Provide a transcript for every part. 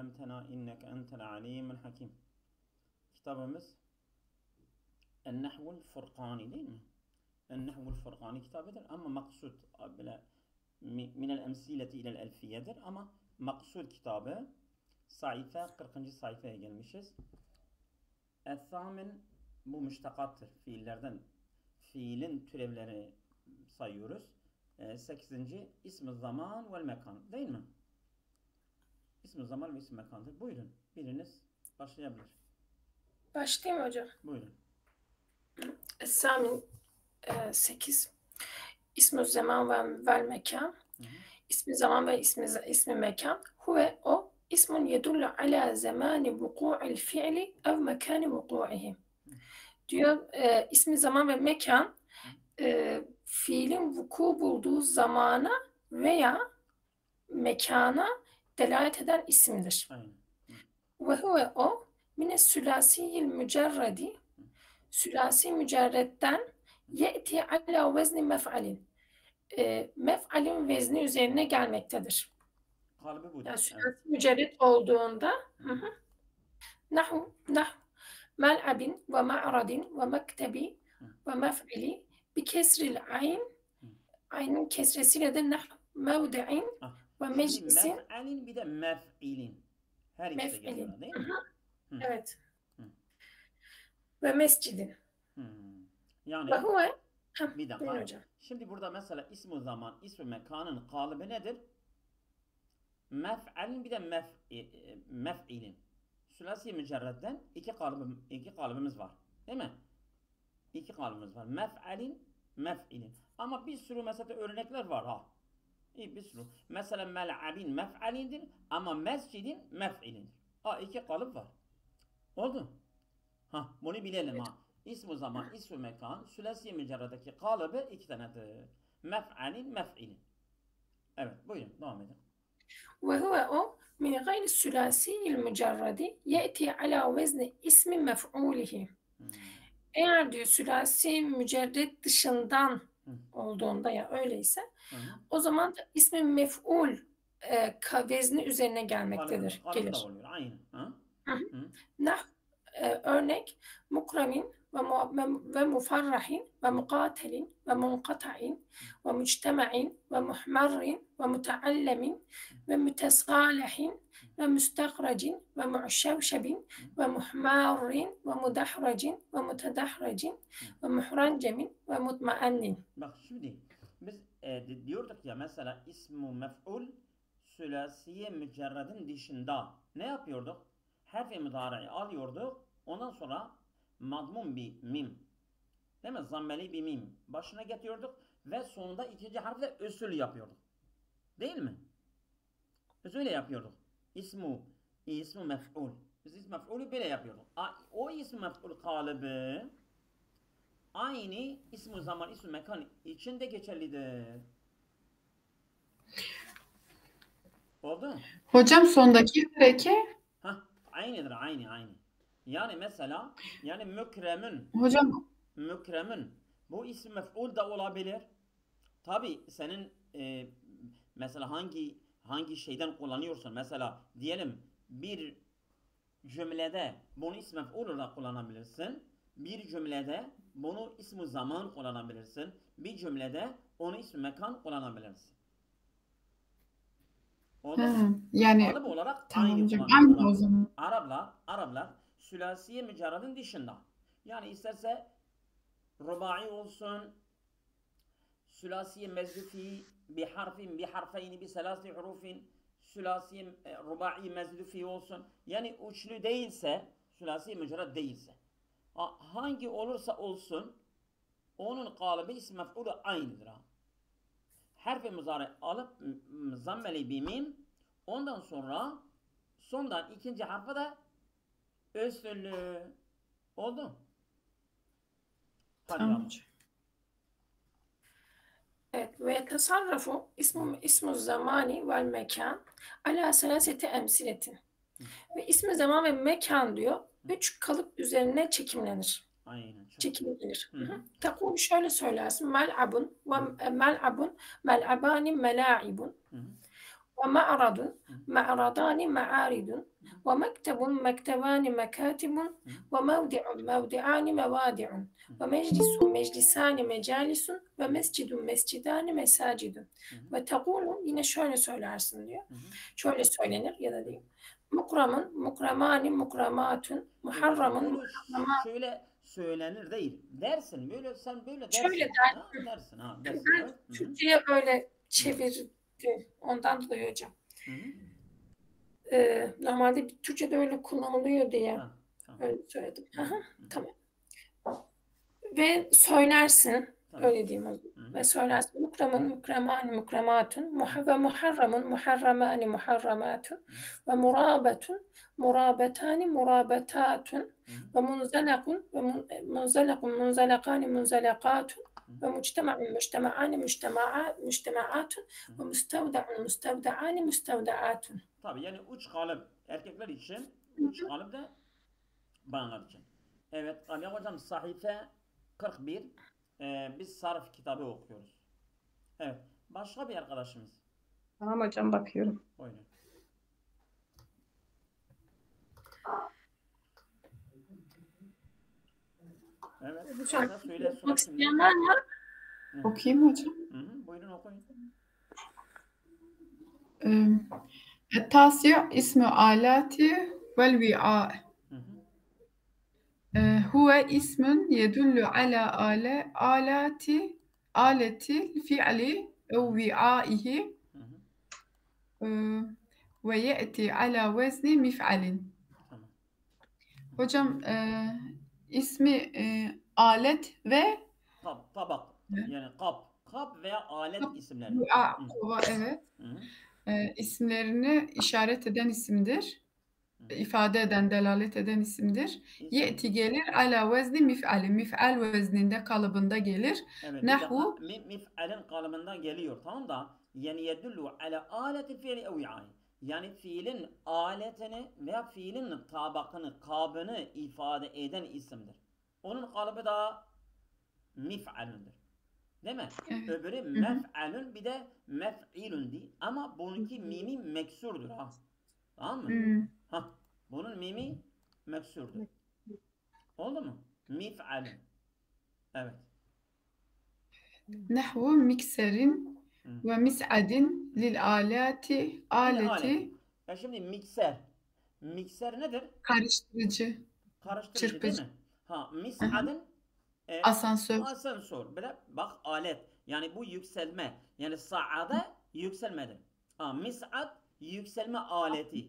allamtena inneke entel alimul hakim. Kitabımız En-Nehvul Furkani değil mi? En-Nehvul Furkani kitabıdır ama maksud böyle minel emsileti ilel elfiyedir ama maksud kitabı sayfa 40. sayfaya gelmişiz. Es-Samin bu müştakattır. Fiillerden fiilin türevleri sayıyoruz. 8. İsm-i zaman vel mekan değil mi? İsm-i zaman ve isim mekandır. Buyurun. Biriniz başlayabilir. Başlayayım mı hocam? Buyurun. Es-Samin 8. İsm-i zaman vel mekan. İsmi zaman ve ismi mekan. Huve o ismun yedullu ala zamani vuku'il fi'li ev mekani vuku'ihi. Diyor ismi zaman ve mekan fiilin vuku bulduğu zamana veya mekana delalet eden isimdir. Ve huve o mine sülasiyil mücerredi, sülasi mücerretten ye'ti ala vezni mef'alin, mef'alin vezni üzerine gelmektedir. Kalıbı bu. Yani sülasi mücerret olduğunda nahu mel'abin ve ma'radin ve mektebi ve mef'ili bi kesril ayn, aynın kesresiyle de mevdi'in ve meclisin. Mef'alin bir de mef'ilin. Her ikisi geliyor değil mi? Evet. Ve mescidin. Yani ve huve, bir dakika. Şimdi burada mesela ismi zaman, ismi mekanın kalıbı nedir? Mef'alin bir de mef'ilin. Sülasi mücerredden iki kalıbımız var. Değil mi? İki kalıbımız var. Mef'alin, mef'ilin. Ama bir sürü mesela örnekler var ha. Bir sürü. Mesela mel'abin mef'alindir ama mescidin mef'ilindir. Ha, iki kalıp var. Oldu. Ha, bunu bilelim ha. İsmi zaman, ismi mekan, sülasi mücerreddeki kalıbı iki tanedir. Mef'alin, mef'ilin. Evet, buyurun devam edin. Ve huve o min gayri sülasi'il mücerredi ye'ti ala vezni ismi mef'ulihi. Eğer diyor sülasi mücerred dışından olduğunda ya öyleyse o zaman da ismi mef'ul vezni üzerine gelmektedir. Gelir. Oluyor, aynen. Örnek mukremin ve mufarrahin ve mukatelin ve munkata'in ve müctema'in ve muhmarrin ve muteallemin ve mütesalihin ve müstakrecin ve mu'şevşebin ve muhmarrin ve mudahracin ve mutedahrecin ve muhrancemin ve mutmaennin. Bak şimdi biz diyorduk ya mesela ismu mef'ul sülasiye mücerredin dışında ne yapıyorduk? Harf-i müdare'yi alıyorduk. Ondan sonra madmun bir mim. Değil mi? Zammeli bir mim. Başına getiriyorduk ve sonunda ikinci harfle ösül yapıyorduk. Değil mi? Biz öyle yapıyorduk. İsmu mef'ul. Biz ismu mef'ulü böyle yapıyorduk. O ismu mef'ul kalıbı aynı ismu zaman, ismu mekan içinde geçerlidir. Oldu? Hocam sondaki hareke? Aynıdır, aynı. Yani mesela mükremin. Hocam. Mükremin. Bu isim mef'ul da olabilir. Tabi senin mesela hangi şeyden kullanıyorsun. Mesela diyelim bir cümlede bunu ism mef'ul olarak kullanabilirsin. Bir cümlede bunu ism zaman kullanabilirsin. Bir cümlede onu ism mekan kullanabilirsin. Yani kalıp olarak tamam aynı hocam. Aynı o zaman. Araplar sülasiye mücerredin dışında. Yani isterse rubai olsun, sülasiye mezdufi bir harfin, bir harfeyni, bir selasi hurufin, sülasiye rubai mezdufi olsun. Yani üçlü değilse, sülasiye mücerred değilse. Hangi olursa olsun onun kalıbı ism mef'ulü aynıdır. Harf-i muzari alıp zammeli bir mim, ondan sonra sondan ikinci harfa da ösüllü. Oldu. Tamam. Evet. Ve tasarrufu ismu zamani vel mekan ala selaseti emsiletin. Ve ismi zaman ve mekan diyor 3 kalıp üzerine çekimlenir. Aynen. Çekimlenir. Takul şöyle söylersin. Mel'abun ve mel'abun mel'abani mela'ibun. ومعرض معرضان معارض ومكتب مكتبان مكاتب وموضع موضعان موادع ومجلس مجلسان مجالس ومسجد مسجدان مساجد ve tekulu yine şöyle söylersin diyor. Şöyle söylenir ya da diyor. Mukramın mukramani mukramatun muharramun Böyle şöyle söylenir değil. Dersin. Böyle sen böyle dersin. Şöyle Ha, dersin. Ha, dersin. ben Evet. Hı hı. Türkçe'ye öyle çevirdim. Ondan dolayı hocam. Hı hı. Normalde Türkçe'de öyle kullanılıyor diye Ha, tamam. öyle söyledim. Hı hı. Tamam. Ve söylersin. Tamam. Öyle diyeyim o zaman. Hı hı. Ve söylersin. Mukramın mukramani mukramatun ve muharramun muharramani muharramatun ve murabetun murabetani murabetatun Hı hı. ve munzalakun ve munzalakun munzalakani munzalakatun ve mujtema'un mujtema'ani mujtema'atun ve müstevda'un müstevda'ani müstevda'atun. Tabii yani üç kalıp erkekler için, üç kalıp da bayanlar için. Evet Ali hocam sahife 41. Biz sarf kitabı okuyoruz. Evet. Başka bir arkadaşımız. Tamam hocam bakıyorum. Buyurun. Evet. Hocam, Söyle okumak şimdi. isteyen var mı? Okuyayım hocam. Hı hı. Buyurun okuyun. التاسع اسم آلات والوعاء Hı hı. هو اسم يدل على آلات الفعل أو وعائه Hı hı. ويأتي على وزن مفعل. Tamam. Hocam ismi alet ve Kap, tabak. Yani kap. Kap veya alet isimleri. Vi'a, Hı. kova, evet. Hı hı. İsimlerini işaret eden isimdir. İfade eden, delalet eden isimdir. Ye'ti gelir ala vezni mif'ali. Mif'al vezninde, kalıbında gelir. Evet. Bir Nahu dakika. Mif'alin kalıbından geliyor. Tamam da yani yedullu ala aleti fiili ev i'ai. Yani fiilin aletini veya fiilin tabakını, kabını ifade eden isimdir. Onun kalıbı da mif'alundur. Değil mi? Evet. Öbürü mef'alun bir de mef'ilun di. Ama bununki mimi meksurdur ha. Tamam mı? Ha. Bunun mimi meksurdur. Oldu mu? Mif'alun. Evet. Nahvu mikserin ve mis'adin lil aleti aleti Ya şimdi mikser. Mikser nedir? karıştırıcı, Karıştırıcı değil çırpıcı, mi? Ha, mis'adın asansör. asansör. Bir de bak alet. Yani bu yükselme. Yani sa'ada yükselmedir. Ha, mis'ad yükselme aleti.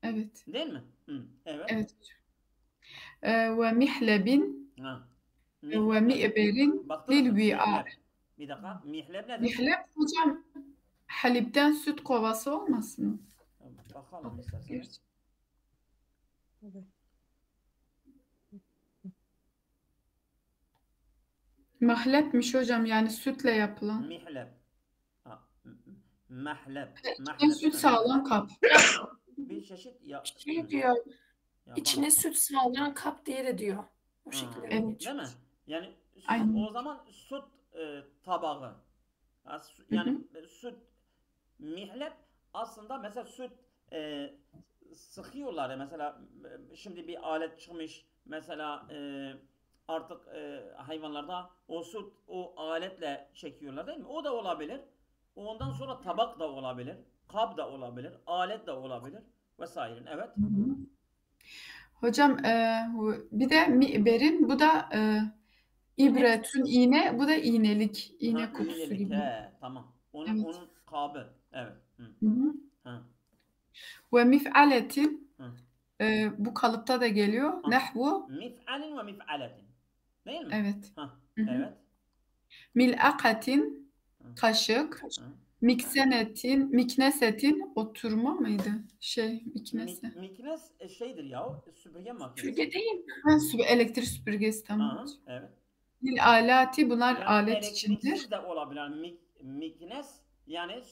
Evet. Değil mi? Hı, evet. Evet. Ve mihlebin Ha. ve Mihleb nedir? mi'berin Baktınız lil mı? vi'a. Mihleb. Bir dakika. Mihleb nedir? Mihleb hocam halipten süt kovası olmasın mı? Bakalım isterseniz. Mahlepmiş hocam, yani sütle yapılan. Mihleb. Ha. Mahleb. İçine süt sağlayan kap. Bir çeşit ya. Şey diyor, Yaban. içine süt sağlayan kap diye de diyor. Bu şekilde. Evet. Değil mi? Yani Aynen. o zaman süt tabağı. Yani süt mihleb aslında mesela süt sıkıyorlar ya mesela şimdi bir alet çıkmış mesela artık hayvanlarda o süt o aletle çekiyorlar değil mi? O da olabilir. Ondan sonra tabak da olabilir. Kap da olabilir. Alet de olabilir. Vesaire. Evet. Hocam bir de mi'berin, bu da ibretün, iğne, bu da iğnelik, iğne Ha, kutusu iğnelik. gibi. He, tamam. Evet. Onun kabı. Evet. Hı. Hı. Ha. Ve mif'aletin Hı. bu kalıpta da geliyor. Ha. Nahvu, Mif'alin ve mif'aletin. Değil mi? evet. Ha. Hı hı. Evet. Mil'akatin, kaşık. Hı. Miksenetin, miknesetin oturma mıydı? Miknese. Miknes şeydir ya. Süpürge makinesi. Süpürge değil mi? Ha, elektrik süpürgesi, tamam. Aha, evet. Lil alati, bunlar Yani alet elektriksiz içindir. de olabilir. Miknes yani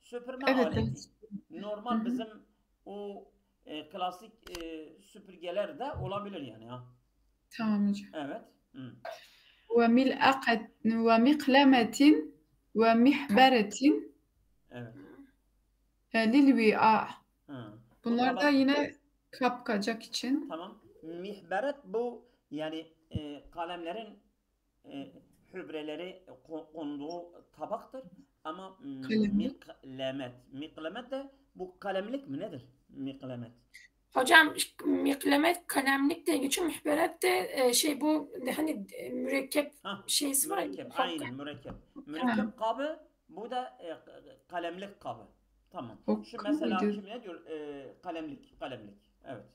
süpürme Evet, aleti. evet. Normal Hı hı. bizim o klasik süpürgeler de olabilir yani ha. Tamam hocam. Evet. Hı. Ve mil'akat ve miklametin ve mihberetin Evet. Lilvi'a. Hı. Bu Bunlar da tabak. yine kapkacak için. Tamam. Mihberet bu yani kalemlerin hübreleri konduğu tabaktır. Ama Kalemlik. miklemet de bu kalemlik mi nedir? Miklemet. Hocam miklemet kalemlik diye geçiyor. Mühberet de bu hani mürekkep Ha, şeysi var ya. mürekkep. Aynen mürekkep. Mürekkep kabı bu da kalemlik kabı. Tamam. O Şu mesela muydu? kim ne diyor? Kalemlik. Evet.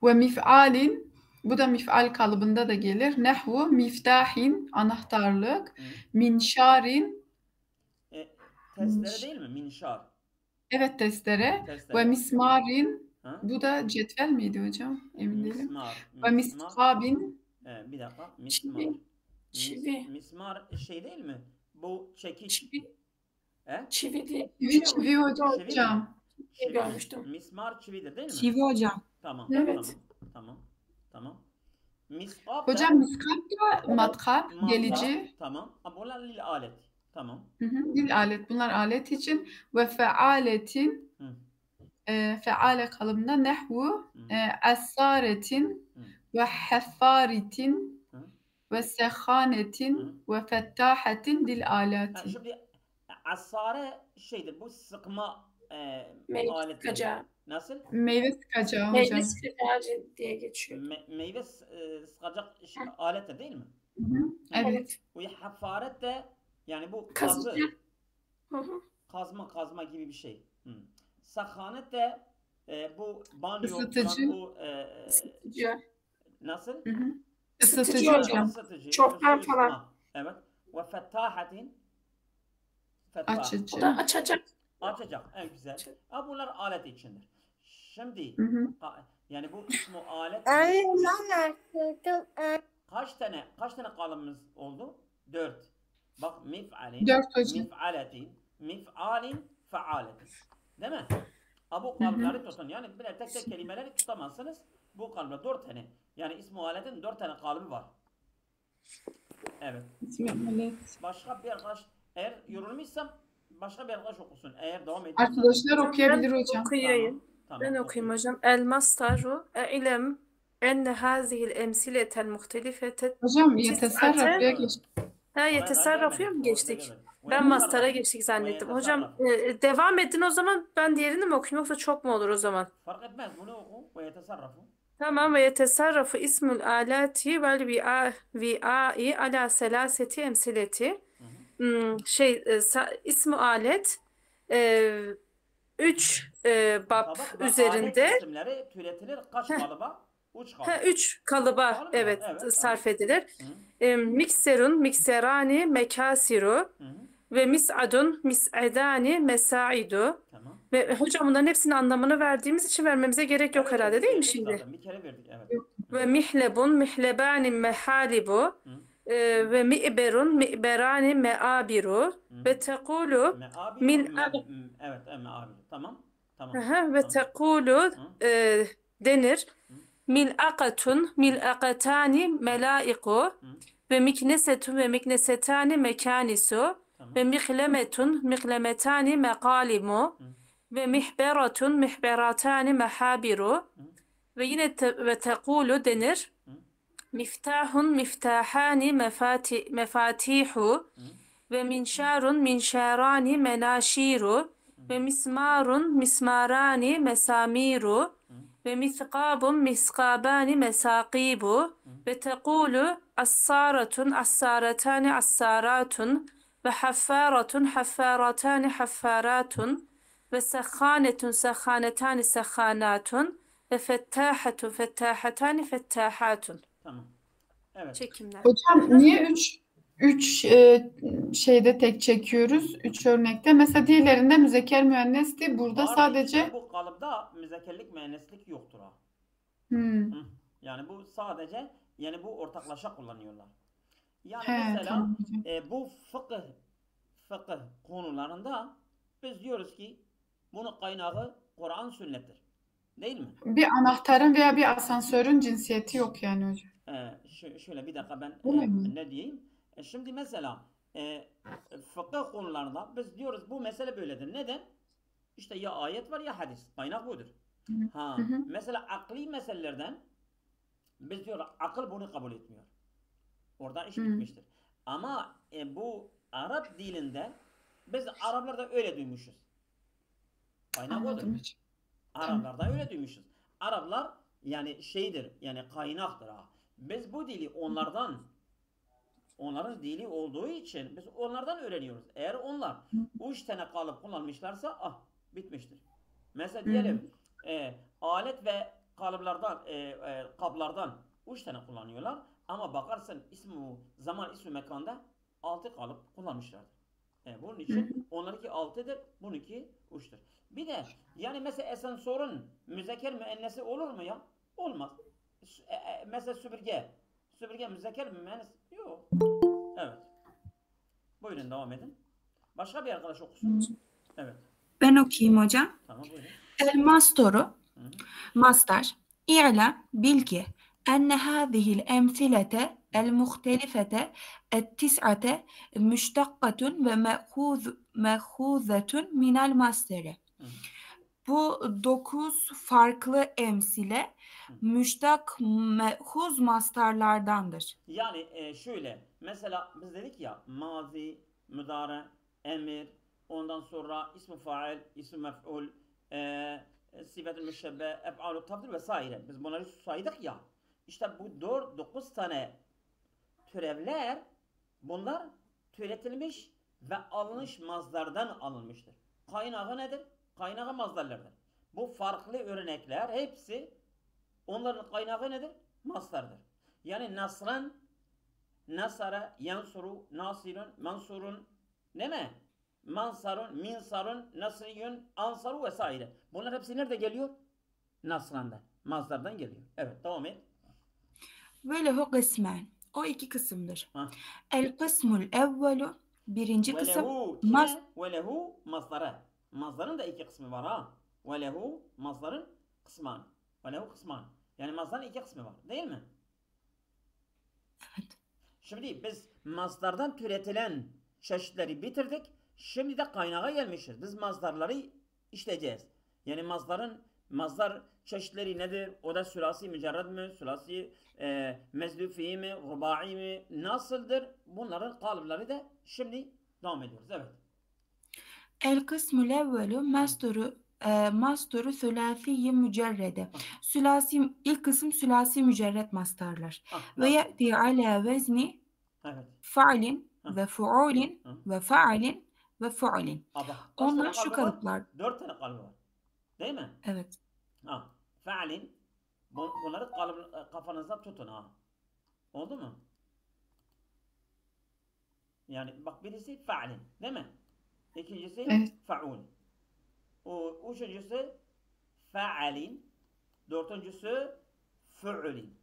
Ve mif'alin, bu da mif'al kalıbında da gelir. Nehvu miftahin, anahtarlık. Hı. Minşarin, Testere değil mi? Minşar. evet testere. Testere. Ve mismarin, Ha? bu da cetvel miydi hocam? Emin değilim. Mismar. Ve miskabin, Bir dakika. Mismar. Çivi. Mismar şey değil mi? Bu çekiç. Çivi. He? Çivi diye çivi geçiyor mu? çivi hocam. Çivi mi? Görmüştüm. Mismar çividir değil mi? Çivi hocam. Tamam. Evet. Tamam. Miskap Hocam miskap da matkap, Matkap, gelici. Tamam. Bunlar lil alet. Tamam. Dil alet. Bunlar alet için. Ve fealetin, Hı. feale kalıbında nehvu asaretin Hı. ve heffaritin Hı. ve sehanetin ve fettahatin dil alati. Şimdi asare şeydir. Bu sıkma Meyve aleti. sıkacağı. Nasıl? Meyve sıkacağı Meyve hocam. sıkacağı diye geçiyor. Meyve sıkacak aleti değil mi? Evet. Bu haffaret de yani bu Kazıcı. kazı. Kazma gibi bir şey. Sakhanet de bu banyo Isıtıcı. bu Isıtıcı. nasıl? Isıtıcı hocam. hocam. Isıtıcı. Çoktan su falan. ısıtma. Evet. Ve fettahatin fettah. Açıcı. O da açacak. Açacak. En güzel. Bunlar alet içindir. Şimdi yani bu ismi alet kaç tane kalıbımız oldu? 4. Bak mif'alin, 4 hocam. mif'aletin, mif'alin, faaletin. Değil mi? Bu kalıpları tutun. Yani birer tek kelimeleri tutamazsınız. Bu kalıplar 4 tane. Yani ismi aletin 4 tane kalıbı var. Evet. İsmi alet. Başka bir arkadaş eğer yorulmuşsam başka bir arkadaş okusun. Eğer devam ediyorsa. Arkadaşlar okuyabilir Ben hocam. okuyayım. Tamam, Ben okuyayım hocam. El mastaru e'lem enne hazihil emsiletel muhtelifete Hocam yetesarraf geç. yetesarrafuya mı geçtik? Ben mastara geçtik zannettim. Hocam devam edin o zaman. Ben diğerini mi okuyayım yoksa çok mu olur o zaman? Fark etmez. Bunu oku. Ve yetesarrafu. Tamam ve yetesarrafu ismul alati vel vi'ai ala selaseti emsileti. İsmi alet 3 bab üzerinde Alet isimleri türetilir kaç kalıba? 3 kalıba. 3 kalıba Kalıba, evet evet, sarf edilir. Mikserun, mikserani, mekasiru ve mis'adun, mis'adani, mesaidu. Tamam. Ve hocam bunların hepsinin anlamını verdiğimiz için vermemize gerek yok herhalde değil mi şimdi? Zaten bir kere verdik evet. Ve mihlebun, mihlebani, mehalibu ve mi'berun, mi'berani, meabiru ve tekulu Meabi min evet meabi. Tamam. ve tekulu denir. Mil'akatun, mil'akatani, melaiku ve miknesetun ve miknesetani mekanisu ve mihlemetun, mihlemetani mekalimu ve mihberatun, mihberatani mehabiru ve yine ve tekulu denir. Miftahun, miftahani, mefatihu ve minşarun, minşarani, menaşiru ve mismarun, mismarani, mesamiru ve miskabun, miskabani, mesakibu ve tekulu assaratun, assaratani, assaratun ve haffaratun, haffaratani, haffaratun ve sekhanetun, sekhanetani, sekhanatun ve fettahatun, fettahatani, fettahatun. Tamam. Evet. Çekimler. Hocam niye 3 şeyde tek çekiyoruz? 3 örnekte. Mesela diğerlerinde müzekker müennesti. Burada sadece bu kalıpta müzekerlik müenneslik yoktur ha. Yani bu sadece yani bu ortaklaşa kullanıyorlar. Yani mesela tamam. Bu fıkıh konularında biz diyoruz ki bunun kaynağı Kur'an sünnettir. Değil mi? Bir anahtarın veya bir asansörün cinsiyeti yok yani hocam. Şöyle bir dakika ben Öyle mi? ne diyeyim? Şimdi mesela fıkıh konularında biz diyoruz bu mesele böyledir. Neden? İşte ya ayet var ya hadis. Kaynak budur. Ha, mesela akli meselelerden biz diyoruz akıl bunu kabul etmiyor. Orada iş bitmiştir. Ama bu Arap dilinde biz Araplarda öyle duymuşuz. Kaynak odur. Anladım hocam. Araplarda öyle duymuşuz. Araplar yani şeydir, yani kaynaktır ha. Biz bu dili onların dili olduğu için biz onlardan öğreniyoruz. Eğer onlar 3 tane kalıp kullanmışlarsa bitmiştir. Mesela diyelim alet ve kalıplardan kaplardan 3 tane kullanıyorlar ama bakarsın zaman ismi mekanda 6 kalıp kullanmışlardır. Bunun için onlarınki 6'dır, bununki 3'tür. Bir de yani mesela esensorun müzekker müennesi olur mu ya? Olmaz. Mesela süpürge. Süpürge müzekker müennes? Yok. Evet. Buyurun devam edin. Başka bir arkadaş okusun. Evet. Ben okuyayım hocam. Tamam buyurun. El mastoru, mastar, i'lem, bil ki, enne hâzihil emsilete el muhtelifete et tis'ate müştakkatun ve me'hûzetun minel masteri. Bu 9 farklı emsile müştak me'huz mastarlardandır. Yani şöyle mesela biz dedik ya mazi, müdare, emir, ondan sonra ismi fail, ismi mef'ul, sıfet-ül müşebbe, ef'al-u tafdil vesaire. Biz bunları saydık ya. İşte bu 9 tane türevler bunlar türetilmiş ve alınmış mazdardan alınmıştır. Kaynağı nedir? Kaynağı mazdarlardır. Bu farklı örnekler hepsi onların kaynağı nedir? Mazdardır. Yani nasran, nasara, yansuru, nasirun, mansurun, değil mi? Mansarun, minsarun, nasriyun, ansaru vesaire. Bunlar hepsi nerede geliyor? Nasran'da. Mazdardan geliyor. Evet, devam et. Ve lehu kısmen. O 2 kısımdır. Ha. El kısmul evvelu, birinci kısım. Ve lehu mazdara. Mazdarın da 2 kısmı var ha. Ve lehu mazdarın kısman. Ve lehu kısman. Yani mazdarın 2 kısmı var. Değil mi? Evet. Şimdi biz mazdardan türetilen çeşitleri bitirdik. Şimdi de kaynağa gelmişiz. Biz mazdarları işleyeceğiz. Yani mazdar çeşitleri nedir? O da sülasi mücerred mi? Sülasi mezdufi mi? Rubai mi? Nasıldır? Bunların kalıpları da şimdi devam ediyoruz. Evet. El kısmul evvelu mastoru sülasiyi mücerrede. İlk kısım sülasi mücerred mastarlar. Ve ye'ti ala vezni fa'lin ve fu'ulin ve fa'alin ve fu'ulin. Onlar şu kalıplar. 4 tane kalıbı var. Değil mi? Evet. Fa'alin. Bunları kafanızda tutun ha. Oldu mu? Yani bak birisi fa'alin. Değil mi? İkincisi fa'ul. Üçüncüsü fa'alin. Dördüncüsü fu'ulin.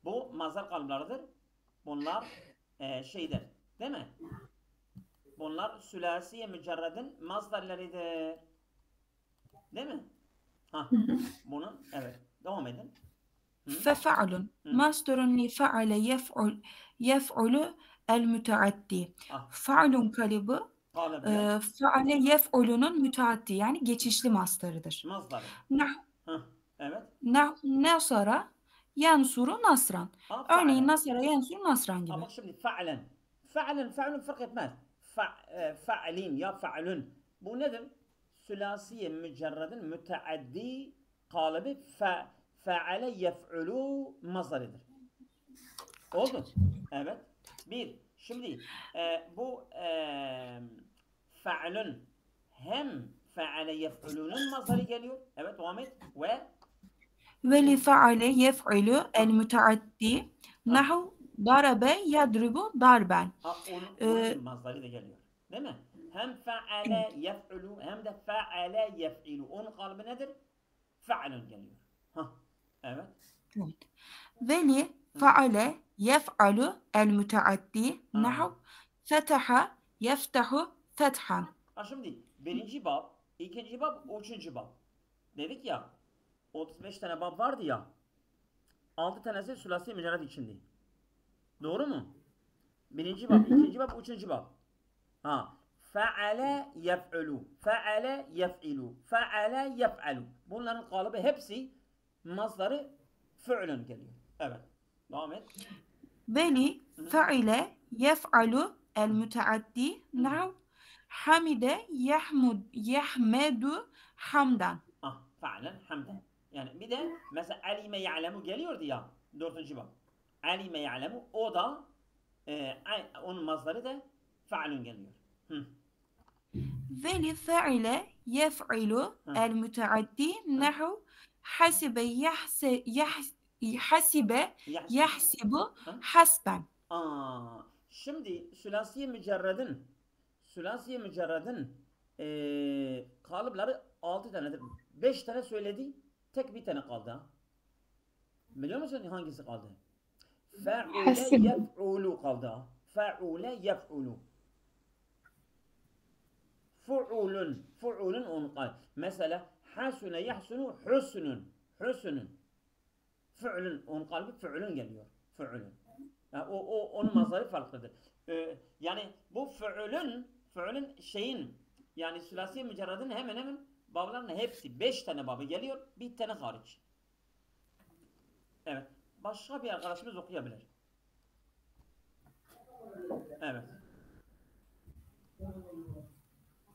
Bu mazhar kalıplarıdır. Bunlar şeydir. Değil mi? Bunlar sülasiye mücerredin mazdarlarıdır. Değil mi? Bunun evet. Devam edin. Fefa'lun. Masdarun li fa'ale yef'ulu el müteaddi. Fa'lun kalıbı fa'ale yef'ulunun müteaddi yani geçişli mastarıdır. Mazdarı. Evet. Nasara yansuru nasran. Örneğin nasara yansuru nasran gibi. Ama şimdi fa'len. Fa'len fark etmez. Fa'lin ya fa'lun. Bu nedir? Sülasiye mücerredin müteaddi kalıbı fa'ale yef'ulu mazdarıdır. Oldu. Evet. Şimdi bu fa'lun hem fa'ale yef'ulunun mazdarı geliyor. Evet devam et. Ve li fa'ale yef'ulu el müteaddi nahu darabe yadribu darben. Onun mazdarı da geliyor. Değil mi? Hem fa'ale yef'ulu hem de fa'ale yef'ilu. Onun kalıbı nedir? Fa'lun geliyor. Evet. Ve li fa'ale yef'alu el müteaddi nahu fetaha yeftahu fethan. Şimdi birinci bab, ikinci bab, üçüncü bab. Dedik ya 35 tane bab vardı ya. 6 tanesi sülasi mücerred içindi. Doğru mu? Birinci bab, ikinci bab, üçüncü bab. Ha. Fe'ale yef'ulu. Fe'ale yef'ilu. Fe'ale yef'alu. Bunların kalıbı hepsi mazları fi'lün geliyor. Evet. Devam et. Veli fe'ile yef'alu el müteaddi nahu hamide yahmedu hamdan. Ah, fe'len hamden. Yani bir de mesela alime ya'lemu geliyordu ya. Dördüncü bab. Alime ya'lemu o da onun mazları da fe'lün geliyor. Hı. Veli fe'ile yef'ilu el müteaddi nahu hasibe yahsibu hasben. Şimdi sülasiye mücerredin kalıpları 6 tanedir. 5 tane söyledi. Tek bir tane kaldı. Ha? Biliyor musun hangisi kaldı? Fe'ule Hasib. yef'ulu kaldı. Ha? Fe'ule yef'ulu. Fu'ulun onu kaldı. Mesela hasune yahsunu husnun. Fu'ulun onun kalbi fu'ulun geliyor. Fu'ulun. Yani onun mazharı farklıdır. Yani bu fu'ulun şeyin yani sülasiye mücerredin hemen hemen bablarının hepsi 5 tane babı geliyor. Bir tane hariç. Evet. Başka bir arkadaşımız okuyabilir. Evet.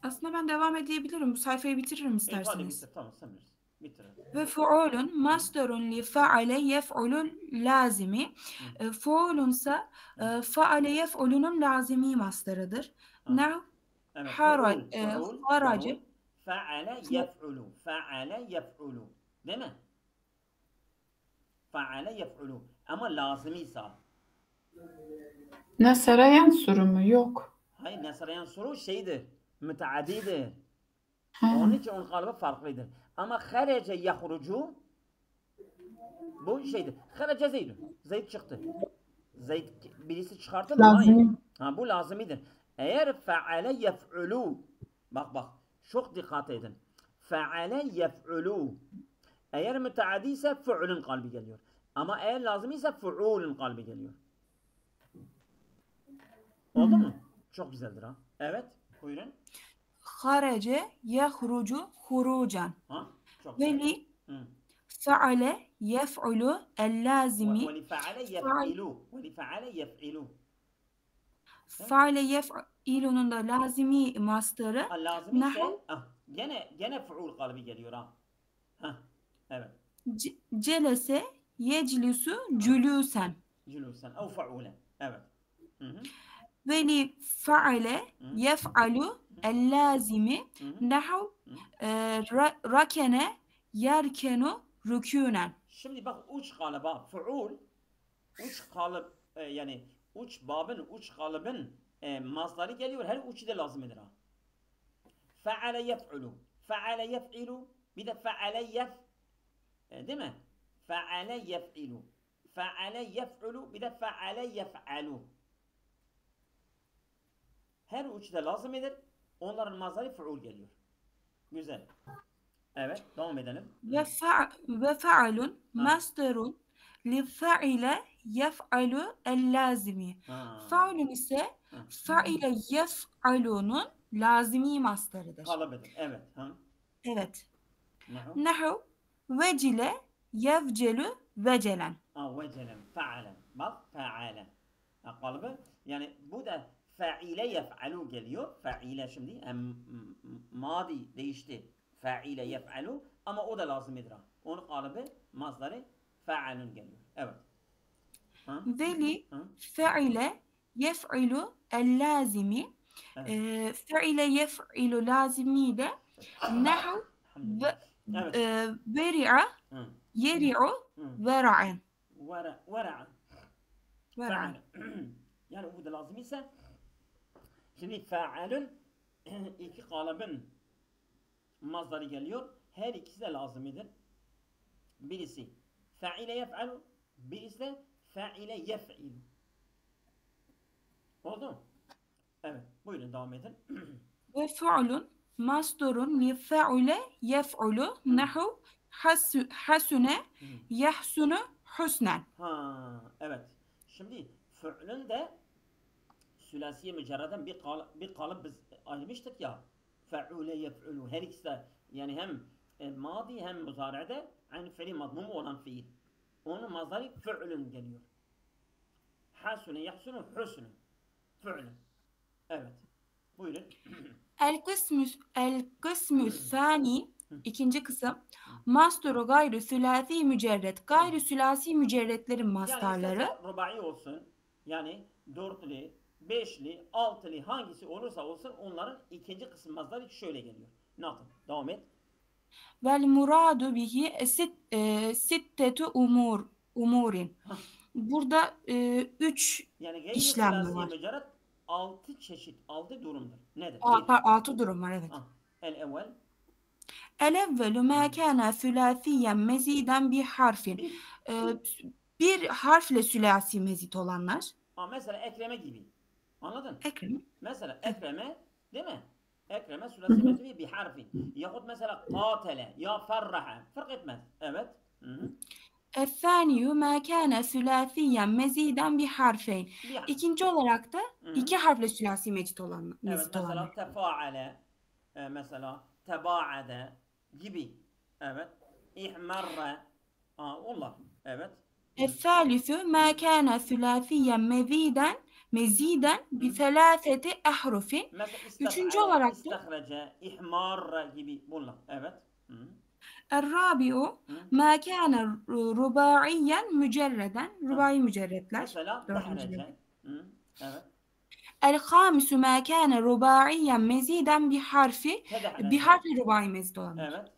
Aslında ben devam edebilirim. Bu sayfayı bitiririm Hadi isterseniz. bitir. Tamam sen bilirsin. Bitir. Ve fuulun masdarun li faale yef'ulul lazimi. Fuulun ise faale yef'ulunun lazimi masdarıdır. Nahu Evet. harace Fe'ale yef'ulu. Değil mi? Fe'ale yef'ulu. Ama lazımıysa. Nasara yansuru mu? Yok. Hayır, nasarayan soru şeydir. Müteaddidir. Ha. Onun için onun kalıbı farklıdır. Ama harece yahrucu bu şeydir. Harece Zeydun. Zeyd çıktı. Zeyd birisi çıkartır mı? Lazım. Ha, bu lazımidir. Eğer fe'ale yef'ulu bak çok dikkat edin. Fe'ale yef'ulu eğer müteaddi ise fu'ulun kalbi geliyor. Ama eğer lazım ise fu'ulun kalbi geliyor. Oldu mu? Çok güzeldir ha. Evet. Buyurun. harace yahrucu hurucan. Ha? Çok güzel. Veli faale yef'ulu el lazimi. وَلِفَعَلَ يَفْعِلُوا وَلِفَعَلَ يَفْعِلُوا Faale yef'ilunun da lazimi mastarı. lazım ise Nahu gene fu'ul kalbi geliyor ha. Hah. Evet. celese yeclisu cülüsen. Culusen ev fa'ulen. Evet. Hı-hı. Veli faale yef'alu el lazimi nahu rakene yerkenu rükûnen. Şimdi bak uç kalıba fu'ul uç kalıp yani uç babın uç kalıbın mazları geliyor. Her uçu da lazımdır ha. Fe'ale yef'ulu. Fe'ale yef'ilu. Bir de fe'ale değil mi? Fe'ale yef'ilu. Fe'ale yef'ulu. Bir de fe'ale yef'alu. Her uçu da lazımdır. Onların mazları fu'ul geliyor. Güzel. Evet, devam edelim. Ve fa'alun masdarun li fa'ile yef'alu el lazimi. Fa'alun ise fa'ile yef'alunun lazimi masdarıdır. Kalıbıdır. Evet. Ha. Evet. Nahu vecile yevcelu vecelen. Vecelen, fa'alen. Bak, fa'alen. Kalıbı. Yani bu da fa'ile yef'alu geliyor. Fa'ile şimdi madi değişti. Fa'ile yef'alu ama o da lazımdır. Onun kalıbı mazları fa'alun geliyor. Evet. Veli fe'ile yef'ilu el lazimi. Fe'ile yef'ilu lazimi de nahu veri'a yeri'u vera'en. Vera'en. Yani bu da lazım ise şimdi fa'alun iki kalıbın mazları geliyor. Her ikisi de lazımdır. Birisi fa'ile yef'alu, birisi de fa'ile yef'il. Oldu mu? Evet. Buyurun devam edin. Ve fu'lun masdarun li fa'ile yef'ulu nahu hasune yahsunu husnen. Evet. Şimdi fu'lun de sülasiye mücerreden bir kalıp biz ayırmıştık ya. Fe'ule yef'ulu. Her ikisi de yani hem madi hem muzari'de aynı fiili madmum olan fiil. Onun mazari fe'ulun geliyor. Hasune yahsunu husnu. Fe'ulun. Evet. Buyurun. El-kısmü sani ikinci kısım masduru gayri sülasi mücerret. Gayri sülasi mücerretlerin mastarları. Yani isterse rubai olsun. Yani dörtlü, beşli, altılı hangisi olursa olsun onların ikinci kısım mazları şöyle geliyor. Nasıl? Devam et. Vel muradu bihi sittetu umurin. Burada 3 Yani işlem gayri var. mücerret 6 çeşit, 6 durumdur. Nedir? 6 durum var evet. El-evvel. El-evvelu ma kana sülasiyen meziden bir harfin. Bir harfle sülasi mezit olanlar. Mesela ekreme gibi. Anladın? Ekrem. Mesela ekreme değil mi? Ekreme sülasi mezidi bir harfin. Yahut mesela katele ya ferraha. Fark etmez. Evet. El-thaniyu ma kana sülasiyen meziden bir harfeyn. İkinci olarak da 2 harfle sülasi mezit olanlar. Evet mesela tefaale. Mesela tebaade gibi. Evet. İhmarra. Allah. Evet. El-thalithu ma kana sülasiyen meziden bi selâseti ahrufin. Üçüncü olarak da istahrece, ihmarra gibi bunlar. Evet. El-rabi'u ma kana rubaiyen mücerreden. Rubai mücerretler. Mesela tehrece. Evet. El-hamisu ma kana rubaiyen meziden bir harfi rubai mezid olanlar. Evet.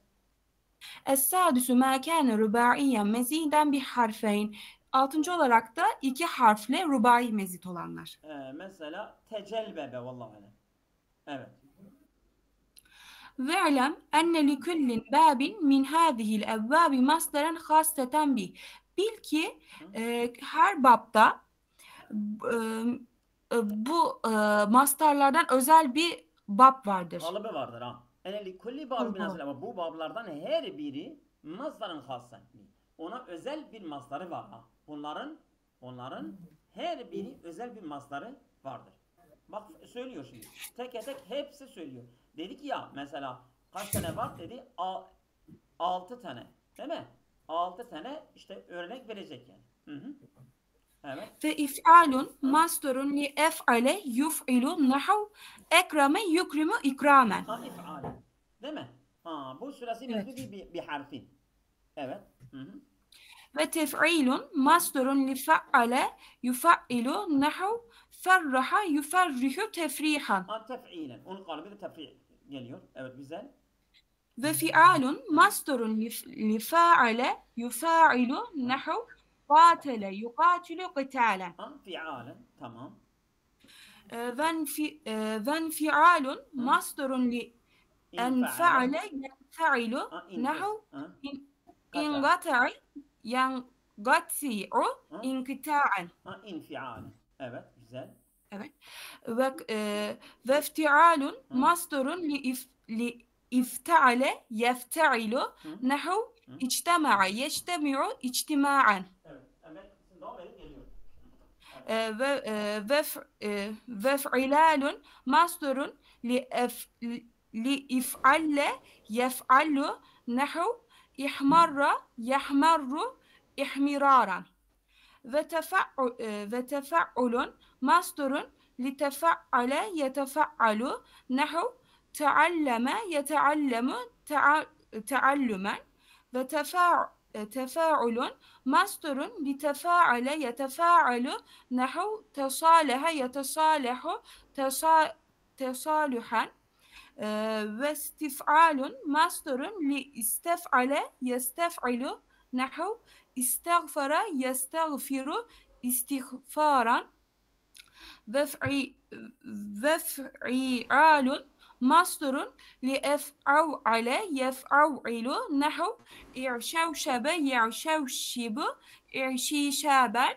Es-sadisu ma kana rubaiyen meziden bir harfeyn. 6. olarak da 2 harfle rubai mezit olanlar. Mesela tecelbebe vallahi alem. Evet. Ve'lem enne li kullin babin min hâzihil evvâbi masderen hâsseten bih. Bil ki her babda bu mastarlardan özel bir bab vardır. Kalıbı vardır ha. Enne li kulli babin ama bu bablardan her biri masderen hâssen. Ona özel bir mastarı var ha. Onların her biri özel bir mastarı vardır. Bak söylüyor şimdi. Tek tek hepsi söylüyor. Dedi ki ya mesela kaç tane var dedi? 6 tane. Değil mi? 6 tane işte örnek verecek yani. Evet. Ve if'alun masdarun li ef'ale yuf'ilu nahav ekrame yukrimu ikramen. İf'ale. Değil mi? Bu süresi mezdi bir harfin. Evet. Ve tef'ilun masdarun li fe'ale yuf'ilu nahav ferraha yuferrihu tefrihan. Tef'ilen. Onun kalıbı da tef'i geliyor. Evet güzel. Ve fi'alun masdarun li fa'ale yufa'ilu nahav qatele yuqatilu qitalen. Fi'alen. Tamam. Ve fi'alun masdarun li enfa'ale yenfa'ilu nahav ingata'i yanqati'u inkita'an. İnfialen. Evet güzel. Evet. Ve iftialun masdarun li iftale yefta'ilu nahav içtema'a yeçtemi'u içtima'an. Evet. Devam edin geliyor. Ve fi'lalun masdarun li if'alle yef'allu nahav ihmarra yahmarru ihmiraran. Ve tefa'ulun masdarun li tefa'ale yetefa'alu nahav tealleme yeteallemu teallumen. Ve tefa'ulun masdarun li tefa'ale yetefa'alu nahav tesaleha yetesalehu tesaluhan. Ve istif'alun masdarun li istef'ale yestef'ilu nahav istagfara yestagfiru istiğfaran. Ve fi'alun masdarun li ef'ale yef'a'ilu nahav i'şevşebe ya'şevşibu i'şişaben.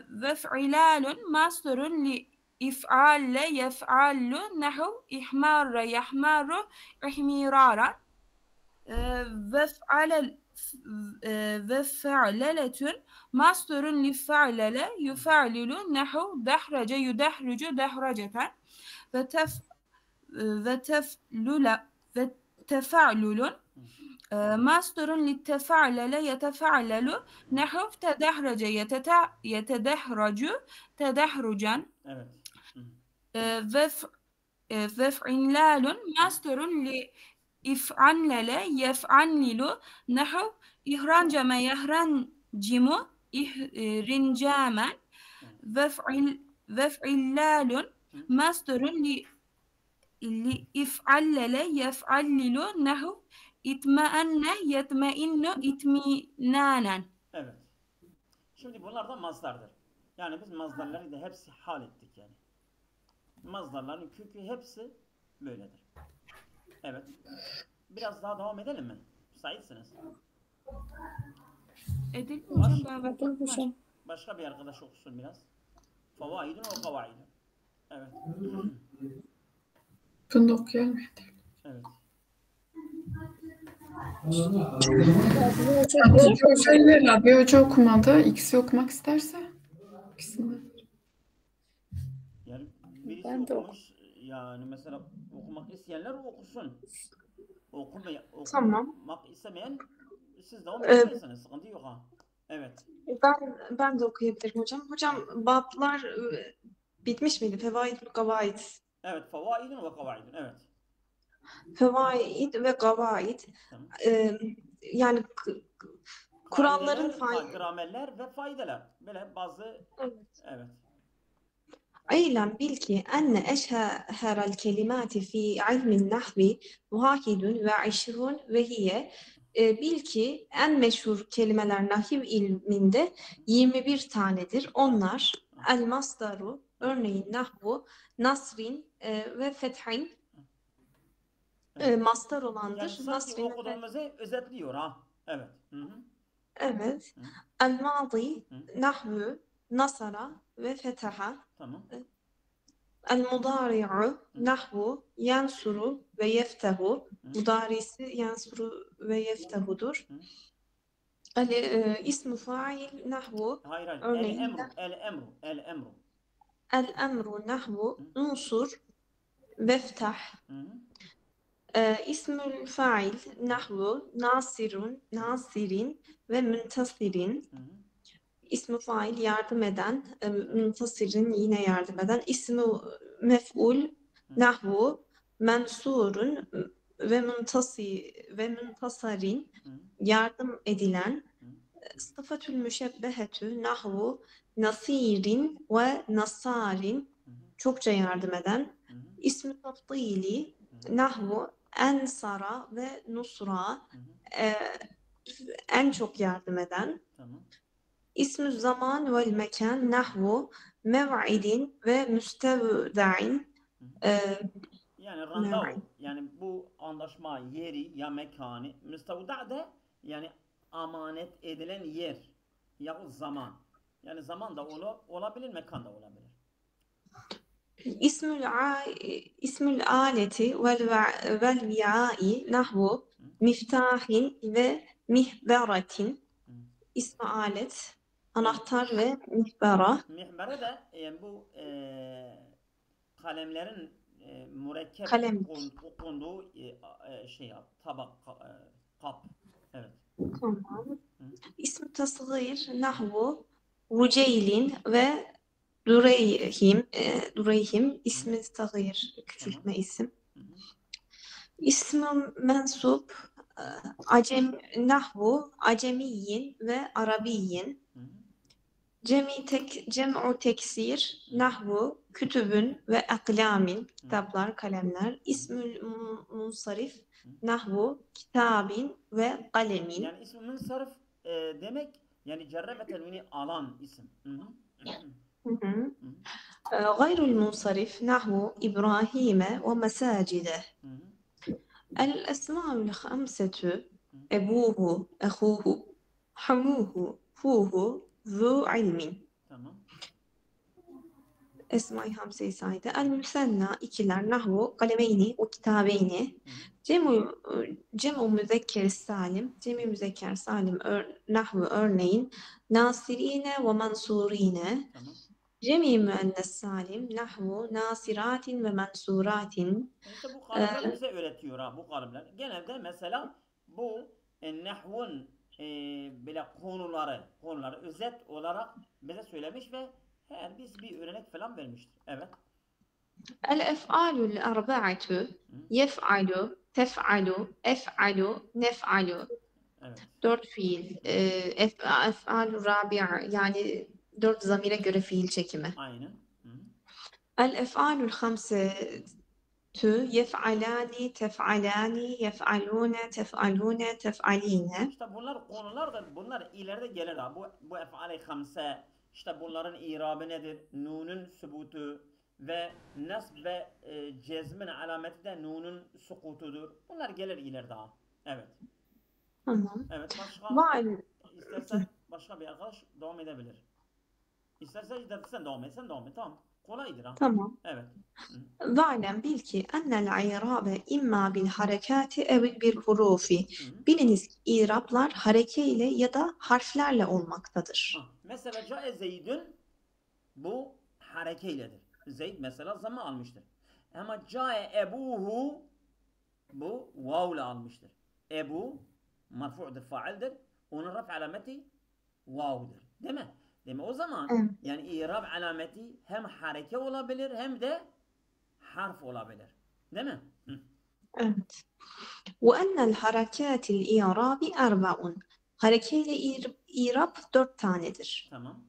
Ve fi'lalun masdarun li if'alle yef'allu nahav ihmarra yahmaru ihmiraran. Ve ve fe'leletün masturun li fe'lele yufe'lilu nehu dehrace yudehrucu dehraceten ve teflula ve tefa'lulun masturun li tefa'lele yetefa'lelu nehu tedehrece yetedehracu tedehrucan Evet. ve fi'lalun masturun li if'anlele yef'anlilu nehu ihrancame yehrancimu ihrincamen ve fi'lalun masturun li if'allele yef'allilu nehu itmeenne yetmeinnu itminanen. Evet. Şimdi bunlar da mazdardır. Yani biz mazdarları da hepsi hal ettik yani. Mazdarların kökü hepsi böyledir. Evet. Biraz daha devam edelim mi? Müsaitsiniz. Edelim hocam. Başka bir arkadaş okusun biraz. Fevaidun ve kavaidun. Evet. Bunu da okuyalım. Evet. Rabia Hoca okumadı. İkisi okumak isterse. İkisini. Yani birisi Ben de okumuş, yani mesela okumak isteyenler okusun. Tamam. Okumak istemeyen siz devam edebilirsiniz. Sıkıntı yok ha. Evet. Ben de okuyabilirim hocam. Hocam bablar bitmiş miydi? Fevaidül gavaid. Evet. Fevaidun ve kavaidun. Evet. Fevaid ve gavaid. Tamam. Yani kuralların Kaideler, gramerler ve faydeler. Böyle bazı evet. اعلم بالك أن أشهر الكلمات في علم النحو 21 وهي bil ki en meşhur kelimeler nahiv ilminde 21 tanedir. Onlar el masdaru, örneğin nahvu, nasrin ve fethin masdar olandır. Yani sanki okuduğumuzu özetliyor ha. Evet. Hı-hı. Evet. El madi, nahvu, nasara ve fetaha. Tamam. El mudari'u, nahvu, yansuru ve yeftehu. Mudarisi yansuru ve yeftehudur. İsmu fail, nahvu. Hayır. Örneğin El emru. El emru, nahvu, unsur, veftah. İsmül fail, nahvu, nasirun, nasirin ve müntasirin. İsmi fail yardım eden, müntasirin yine yardım eden. İsmi mef'ul, nahvu, mensurun ve müntasarin yardım edilen. Sıfatül müşebbehetü, nahvu, nasirin ve nasarin çokça yardım eden. İsmi tafdili, nahvu, ensara ve nusra en çok yardım eden. Tamam. İsmü zaman vel mekan, nahvu, mev'idin ve müstevda'in. Yani randevu. Yani bu anlaşma yeri ya mekanı. Müstevda da yani amanet edilen yer yahut zaman. Yani zaman da olabilir, mekan da olabilir. İsmül aleti vel vi'ai, nahvu, miftahin ve mihberatin. İsmi alet, anahtar ve mihbera. Mihbere de yani bu kalemlerin mürekkep konduğu tabak, kap. Evet. Tamam. İsmi tasgir, nahvu, ruceylin ve dureyhim. İsmi tasgir, küçültme isim. İsmi mensup, nahvu, acemiyin ve arabiyin. Cem'u teksir, nahvu, kütübün ve aklamin, kitaplar, kalemler. İsmül munsarif, nahvu, kitabin ve kalemin. Yani ismül munsarif demek yani cerre ve tenvini alan isim. Gayrul munsarif, nahvu, İbrahim'e ve mesacide. El-esma'ul hamsetü, ebuhu, ehuhu, hamuhu, fuhu, zu ilmin. Tamam. Esma-i Hamse-i Saide. El-Müsenna ikiler. Nahvu kalemeyni ve kitabeyni. Cem'u müzekker salim. Cem'i müzekker salim. Nahvu örneğin. Nasirine ve mansurine. Tamam. Cem'i müennes salim. Nahvu nasiratin ve mansuratin. İşte bu kalıplar bize öğretiyor ha, bu kalıplar. Genelde mesela bu nahvun böyle konuları özet olarak bize söylemiş ve her biz bir örnek falan vermiştir. Evet. El-ef'alul arba'atu yef'alu, tef'alu, ef'alu, nef'alu. Evet. 4 fiil. Ef'alu rabi'a yani 4 zamire göre fiil çekimi. Aynen. Hı. El-ef'alul hamsetü yef'alani, tef'alani, yef'alune, tef'alune, tef'aline. İşte bunlar konulardır. Bunlar ileride gelir ha. Bu ef'al-i hamse, işte bunların irabı nedir? Nunun sübutu ve nasb ve cezmin alameti de nunun sukutudur. Bunlar gelir ileride ha. Evet. Tamam. Evet, başka istersen başka bir arkadaş devam edebilir. İstersen sen devam et, tamam. Kolaydır ha. Tamam. Evet. Va'lem bil ki ennel i'rabe imma bil harekati ev bil hurufi. Biliniz ki i'raplar hareke ile ya da harflerle olmaktadır. Mesela cae Zeydün bu harekeyledir. Zeyd mesela zaman almıştır. Ama cae ebuhu bu vavla almıştır. Ebu marfu'dur, faildir. Onun raf alameti vav'dır. Değil mi? O zaman Evet. yani i'rab alameti hem hareke olabilir hem de harf olabilir. Değil mi? Hı. Evet. Ve ennel harekatil i'rabi erba'un. Hareke ile i'rab 4 tanedir. Tamam.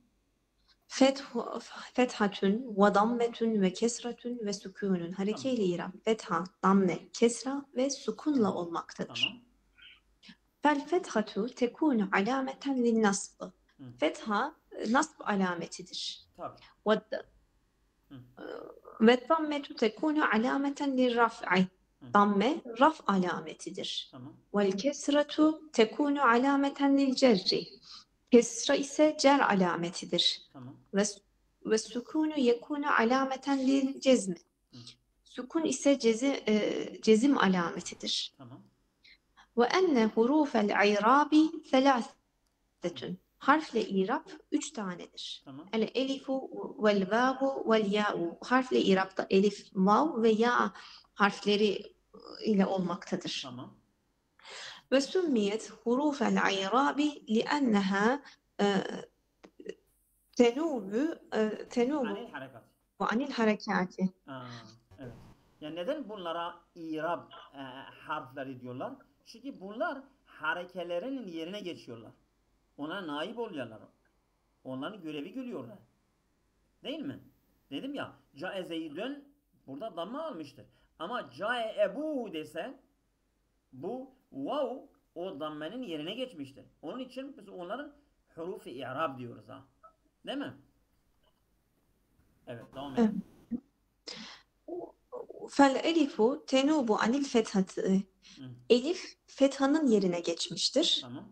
Fethatun ve dammetun ve kesratun ve sükunun. Hareke ile i'rab fetha, damme, kesra ve sukunla olmaktadır. Tamam. Fel fethatu tekunu alameten lin nasb. Fetha nasb alametidir. Tabii. Ve dammetu tekunu alameten lin raf'i. Damme raf alametidir. Tamam. Vel kesratu tekunu alameten lil cerri. Kesra ise cer alametidir. Tamam. Ve sukunu yekunu alameten lil cezmi. Sukun ise cezim alametidir. Tamam. Ve enne hurufel i'rabi selâsetun. Harfle i'rab 3 tanedir. Tamam. El elifu vel vavu vel ya'u. Harfle i'rabda elif, vav ve ya harfleri ile olmaktadır. Tamam. Ve sümmiyet hurufel i'rabi li'enneha tenubu Anil harekat. ve anil harekati. Evet. Yani neden bunlara i'rab harfleri diyorlar? Çünkü bunlar harekelerinin yerine geçiyorlar. Ona naip oluyorlar. Onların görevi görüyorlar. Değil mi? Dedim ya, cae Zeydün burada damma almıştır. Ama cae ebuhu dese bu vav o dammenin yerine geçmiştir. Onun için biz onların hurufi i'rab diyoruz ha. Değil mi? Evet, devam edelim. Fel elifu tenubu anil fethati. Elif fethanın yerine geçmiştir. Tamam.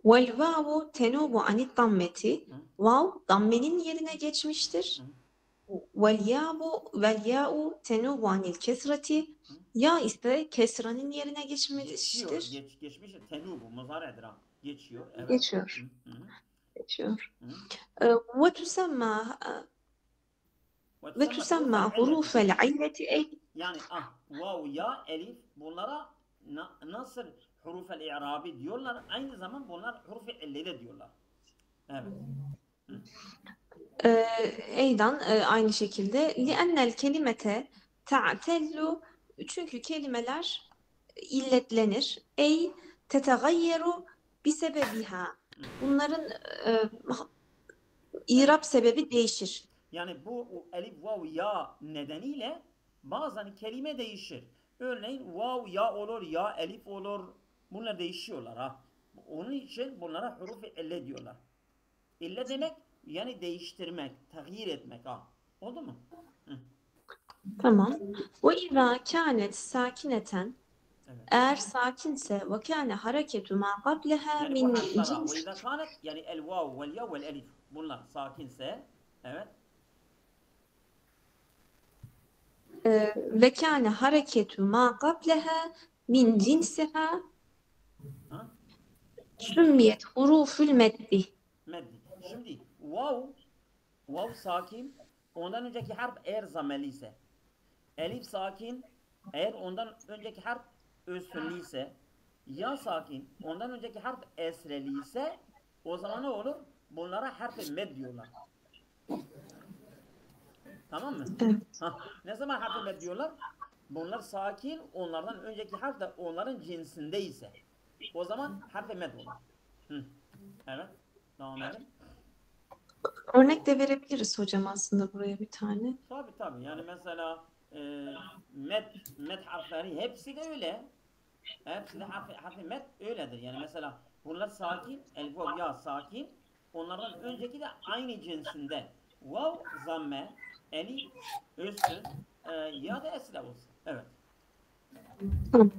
Vel vavu tenubu anil dammeti. Vav dammenin yerine geçmiştir. Vel ya'u tenubu anil kesrati. Ya ise kesranın yerine geçmiştir. Geçmiştir. Tenubu muzari'dir ha. Geçiyor. Evet. Geçiyor. Geçiyor. Ve tüsemma hurufel illeti yani vav, ya, elif bunlara nasıl hurufel i'rabi diyorlar, aynı zaman bunlar hurufi illede diyorlar. Evet. Eydan aynı şekilde li'ennel kelimete ta'tellu, çünkü kelimeler illetlenir. Ey tetegayyeru bisebebiha. Bunların i'rab sebebi değişir. Yani bu elif, vav, ya nedeniyle bazen kelime değişir. Örneğin vav ya olur, ya elif olur. Bunlar değişiyorlar ha. Onun için bunlara hurufi ille diyorlar. İlle demek yani değiştirmek, tağyir etmek ha. Oldu mu? Tamam. Ve izâ kânet sâkineten, Evet. eğer sakinse ve kâne hareketu mâ qableha Yani min bu harfler cins. ve izâ kânet yani el vav vel ya vel elif. Bunlar sakinse, evet. ve kâne hareketu mâ qableha min cinsiha Ha? sümmiyet huruful meddi. Meddi. Şimdi vav sakin, ondan önceki harf eğer zameli ise, elif sakin, eğer ondan önceki harf üstünlü ise, ya sakin, ondan önceki harf esreli ise, o zaman ne olur? Bunlara harf-i med diyorlar. Tamam mı? Evet. Ne zaman harf-i med diyorlar? Bunlar sakin, onlardan önceki harf de onların cinsinde ise, o zaman harf-i med olur. Evet, devam edelim. Örnek de verebiliriz hocam aslında buraya bir tane. Tabii. Yani mesela met harfleri hepsi de öyle. Hepsi de harfi met öyledir. Yani mesela bunlar sakin, elif vav ya sakin. Onlardan önceki de aynı cinsinde. Vav zamme, elif üstün, ya da esre olsun. Evet. Tamam.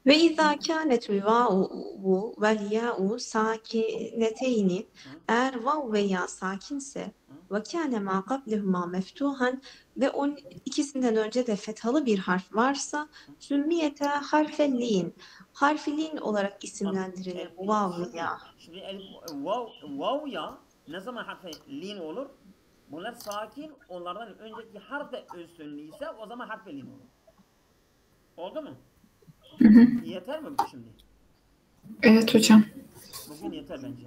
Ve izâ kânetul vâ'u vel yâ'u sâkineteyni, eğer vav ve ya sakinse ve kâne mâ qablehumâ meftuhan ve onun ikisinden önce de fethalı bir harf varsa sümmiyete harfellîn, harfilin olarak isimlendirilir bu vav ve ya. Şimdi elif vav ya ne zaman harfi lin olur? Bunlar sakin, onlardan önceki harf de üstünlüyse o zaman harfi lin olur. Oldu mu? Yeter mi bu şimdi? Evet hocam. Bugün yeter bence.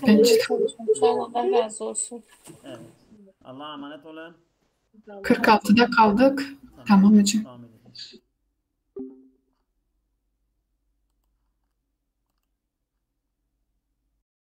Bence de. Allah razı olsun. Evet. Allah'a emanet olun. 46'da kaldık. Tamam hocam. Devam edelim.